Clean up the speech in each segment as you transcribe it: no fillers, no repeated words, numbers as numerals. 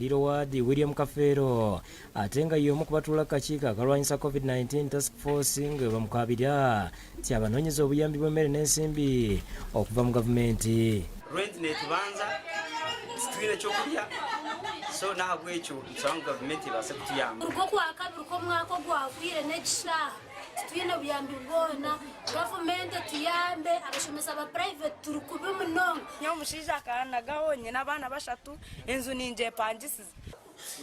Kaliro Wadi William Kafero ate nga y'omu ku batuula kakiiko akalwanyisa COVID-19 task force nga bamukabira nti abanoonyeza obuyambi bw'emmere n'ensimbi okuva mu gavumenti. Rent netubanza situire ekyokulya so nahabwekyo nsaba mu gavumenti ebaase kutuyamba. Urwo kwakabiri kw'omwaka ogwagwire n'ekishaaha titwine buyambi bwona gavumenti tuyambe abasomesa ba private turi kubi munonga. Nyo omushaija akaanagaho nyina abaana bashatu enju ninje epangisize.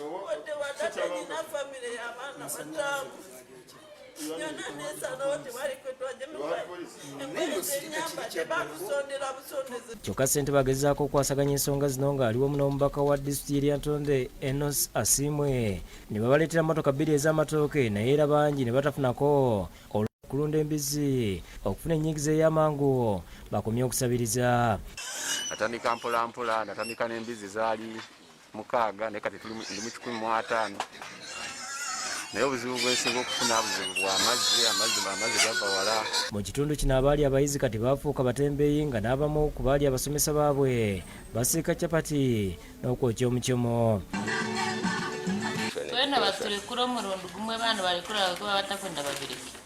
Ode wadatanye na family y'abaana bataano. Nyana nesa lote bari kwetwaje kyokka ssente bagezaako okwasaganya ensonga zino ng'aliwo n'omubaka wa disitulikiti ya Ntonde Enos Asimwe ne babaleetera motoka bbiri ez'amatooke naye era bangi ne batafunako olw'okulunda embizzi okufuna ennyingiza ey'amangu bakomye okusabiriza. Natandika mpolampola natandika n'embizzi zaali 6 naye kati tuli mu 150. naye obuzibu bwesinga okufuna buzibu bwa amazzi gava wala. Mu kitundu kino abaali abayizi kati baafuuka batembeeyi nga n'abamu ku baali abasomesa baabwe basiika capati n'okwokya omucyomo. Twena baturekura omurundi gumwe baana barekura kuba batakwenda babiriki.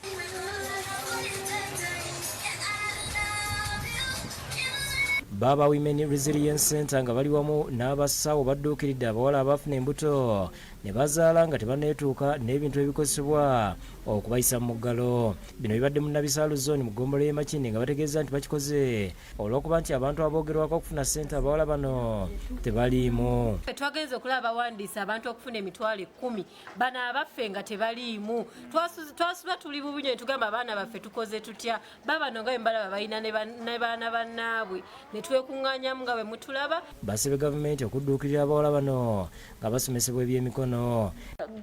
Baba Women Resilience Center nga bali wamu n'abasawo badduukiridde abawala abafuna embuto ne bazaala nga tebanneetuuka n'ebintu ebikozesebwa okubayisa mu muggalo. Bino bibadde mu Nabisaalu zone mu ggombolola y'e Makindye nga bategeeza nti bakikoze olw'okuba nti abantu aboogerwako okufuna ssente abawala bano tebaliimu. Twagenze okulaba abawandiisa abantu okufuna emitwalo 10 bano abaffe nga tebaliimu. Twasuba tuli bubunye ne tugamba abaana baffe tukoze tutya babano nga bwe mbalaba balina ne baana bannaabwe ne twekuŋŋaanyamu nga bwe mutulaba. Basabye gavumenti okudduukirira abawala bano nga basomesebwa ebyemikono.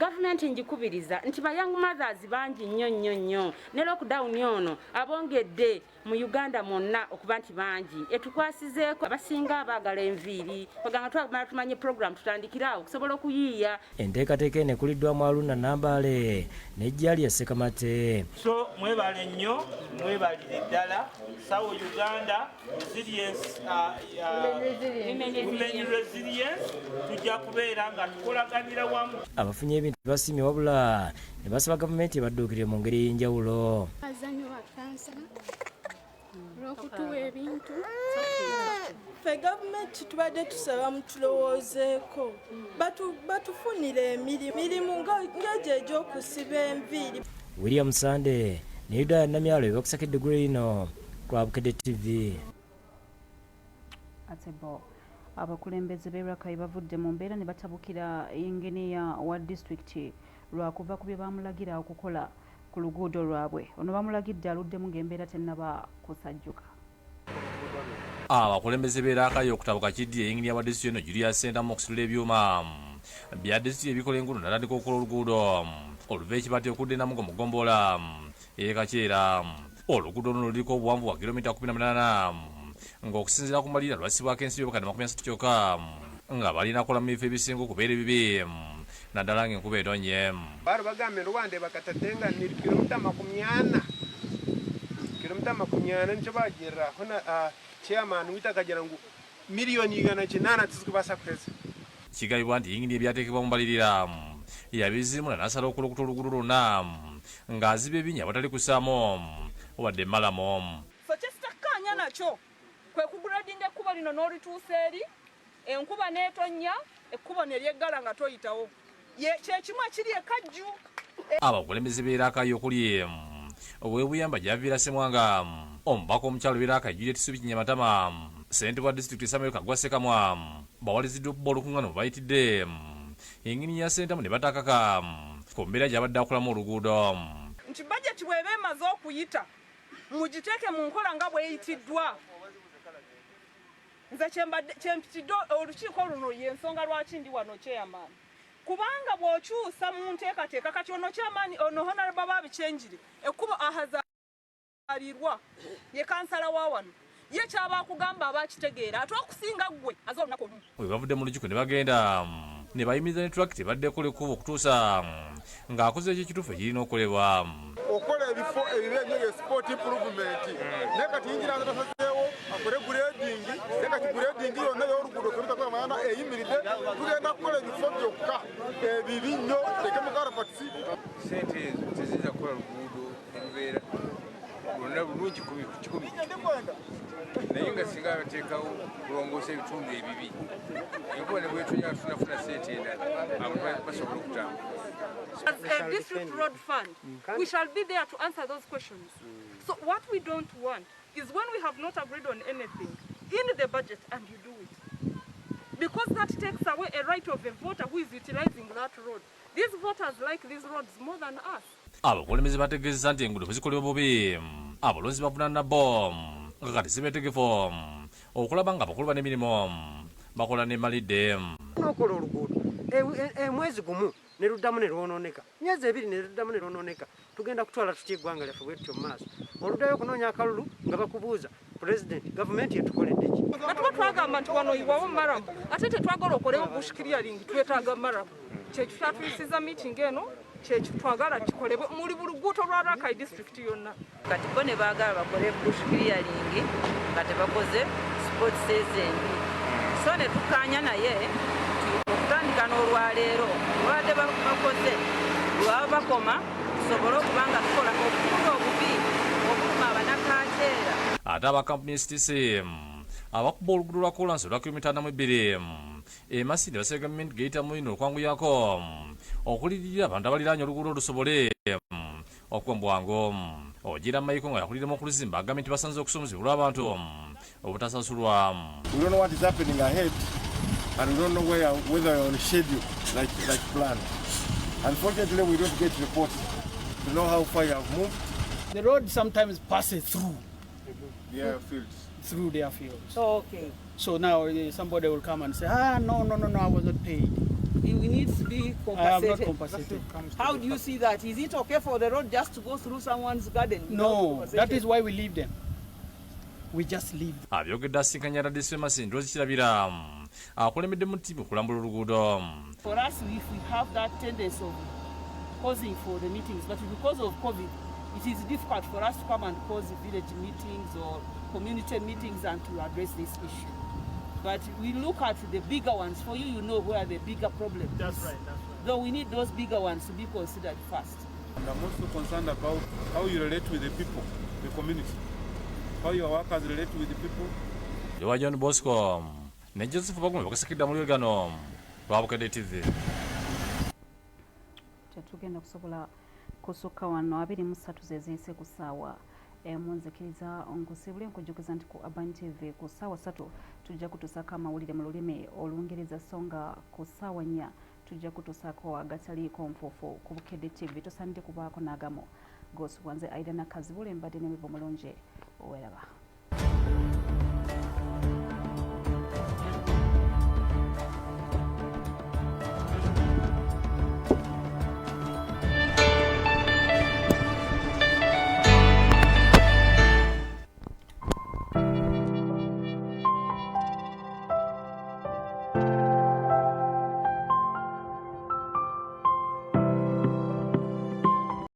Gavumenti njikubiriza nti ba young mothers bangi nnyo ne lockdown ono abongedde mu Uganda mwonna okuba nti bangi etukwasizeeko abasinga abaagala enviiri bagamba twagala tumanye program tutandikirawo okusobola okuyiiya. Enteekateeka eno ekuliddwamu Aluna Nambaale n'ejjaali ya Sekamate. So mwebale nnyo mwebalire ddala Sawo Uganda Resilience Women Resilience tujja kubeera nga tukolaganira wamu. Abafunye ebintu basiimye wabula ne basaba gavumenti ebadduukirire mu ngeri ey'enjawulo. Azanyo wa kansa olw'okutuwa ebintu ffe gavumenti tubadde tusaba mutulowoozeeko batufunire emirimu ng'egyo egy'okusiba enviiri. William Sande ne Yuda Namyalo ebakusakidde gwe lino kwa Bukedde TV. Atebo abakulembeze b'Erakai bavudde mu mbeera ne batabukira yinginiya wa disitulikiti lwakuva ku bye bamulagira okukola ku luguudo lwabwe. Ono bamulagidde aluddemu ng'embeera tennaba kusajjuka. Abakulembeze b'Erakai okutabuka kiddi yinginiya wa disitulikiti eno Julius Senta mu okusitula ebyuma bya disitulikiti ebikola enguudo natandika okukola oluguudo oluva ekibati okudda enamugo mu ggombolola y'Ekakyera. Oluguudo luno luliko obuwanvu bwa kilomita 18 ng'okusinziira ku mbalirira lwasibwako ensibi obukadde 30 kyokka nga balina kola mu bifo ebisinga okubeera ebibi naddala ng'enkuba etonye. Baali bagambye Rwanda bakatadde nga ni kilomita 40 nicyo bagerera hona chairman witakagira ngu miliyoni 108 tizikubasa kweza. Kigambibwa nti yinginiya ebyateekebwa mu mbalirira yabizimu n'asala okulukuta oluguudo lwonna ng'aziba ebinnya abatali kusaamu obadde malamu. Ffe kyesitakkaanya nakyo kwe kuguladinga ekkubo lino n'olituusa eri enkuba n'etonnya ekkubo ne lyeggala nga toyitawo kyekimu ekiri ekajju. Abakulembeze b'Erakai okuli obwebuyamba gyaviira Ssemwanga omubaka omukyalo b'Erakai Juliet Subi Kinyamatama ssente wa disitulikiti Samuel Kagwa Ssekamwa bawaliziddwa okuba olukuŋŋaana bwe bayitidde yinginiya Sentamu ne batakaka ku mbeera gy'abadde akolamu oluguudo. Nti bajeti bw'eba emaze okuyita mugiteeke mu nkola nga bweyitiddwa. Nze kyempitidde olukiiko luno y'ensonga lwaki ndi wano chairman. Kubanga bw'okyusa mu nteekateeka kati ono chairman ono honorable babikyenjire ekkubo ahazaalirwa ye kansala wa wano ye kyaba akugamba abakitegeera ate okusinga ggwe aze olunaku olumu. Bwe bavudde mu lukiiko ne bagenda ne bayimiriza ne tractor baddeko lekkubo okutuusa ng'akoze ekyo ekituufu ekirina okolebwa. Okola ebifo ebibe ng'esport improvement naye kati yingira nga tasazeewo akore grading reka grading yonna y'oruguudo kebitako maana eyimiridde tugenda kukola ebifo byokka ebibinyo teke mukarapatisi sente ezo teziza kukola luguudo erubeera lwonna bulungi 10 naye nga singa bateekawo kulongoosa ebitundu ebibi enkuba ne bwetonyaa tunafuna sente endala abantu basobola okutambula. As a district road fund, we shall be there to answer those questions. So what we don't want is when we have not agreed on anything in the budget and you do it. Because that takes away a right of a voter who is utilizing that road. These voters like these roads more than us. Abakulembeze bategeezezza nti enguudo zikolebwa bubi abalonzi bavunaana bo nga kati zibeetegefu okulaba nga abakulu n'emirimu bakola n'emalidde. N'okola oluguudo mwezi gumu ne luddamu ne lwonooneka myezi 2 ne luddamu ne lwonooneka tugenda kutwala tutya eggwanga lyaffe bwetutyo mu maaso oluddayo okunoonya akalulu nga bakubuuza pulezidenti gavumenti yetukoledde ki nga tuba twagamba nti wano iwawo maramu ate tetwagala okolewo bush clearing twetaaga maramu kyekyo kyatuyisiza meeting eno kyekyo twagala kikolebwe muli buluguuto lwa Rakai district yonna kati bo ne baagala bakole bush clearing nga tebakoze sport season so ne tukkaanya naye okutandika n'olwaleero olwadde bakoze lwaba bakoma tusobole okuba nga tukola obukuulo obubi obuluma abanakakeera. Ate abakampuni STC abakuba oluguudo lwa kolansi olwa kilomita 42 emasindi basaba gavumenti geyita muyino okwanguyako okulirira abantu abaliraanye oluguudo olusobole okuba mu bwangu. Ogira Mayiko nga yakuliremu okuluzimba agambye nti basanze okusomozebwa olw'abantu obutasasulwa. We don't know what is happening ahead and we don't know whether we're on schedule like planned. Unfortunately, we don't get reports to know how far you have moved. The road sometimes passes through their fields. Through their fields. Oh, okay. So now somebody will come and say, no, I wasn't paid. We need to be compensated. I am not compensated. How do you see that? Is it okay for the road just to go through someone's garden? No, that is why we leave them. We just leave them. Abyogedde asinkanya radisi emasindi ozikirabira akulembedde mu ttiimu okulambula oluguudo. For us, if we have that tendency of causing for the meetings, but because of COVID, it is difficult for us to come and cause village meetings or community meetings and to address this issue. But we look at the bigger ones. For you, you know where the bigger problem is. That's right, that's right. Though we need those bigger ones to be considered first. And I'm also concerned about how you relate with the people, the community. How your workers relate with the people. Yowa John Bosco ne Joseph Bagume bakasikidda mu lwegano lwa Bukedde TV. Tetugenda kusobola kusukka wano 23 zeziyise ku ssaawa munzikiriza nkusibule nkujjukiza nti ku Urban TV ku ssaawa 3 tujja kutusaako amawulire mu lulimi Olungereza so nga ku ssaawa 4 tujja kutusaako agataliiko nfuufu ku Bukedde TV tosaanidde kubaako n'agamu gosibwanze Aida Nakazibule mbadde n'emivu mulungi oweraba.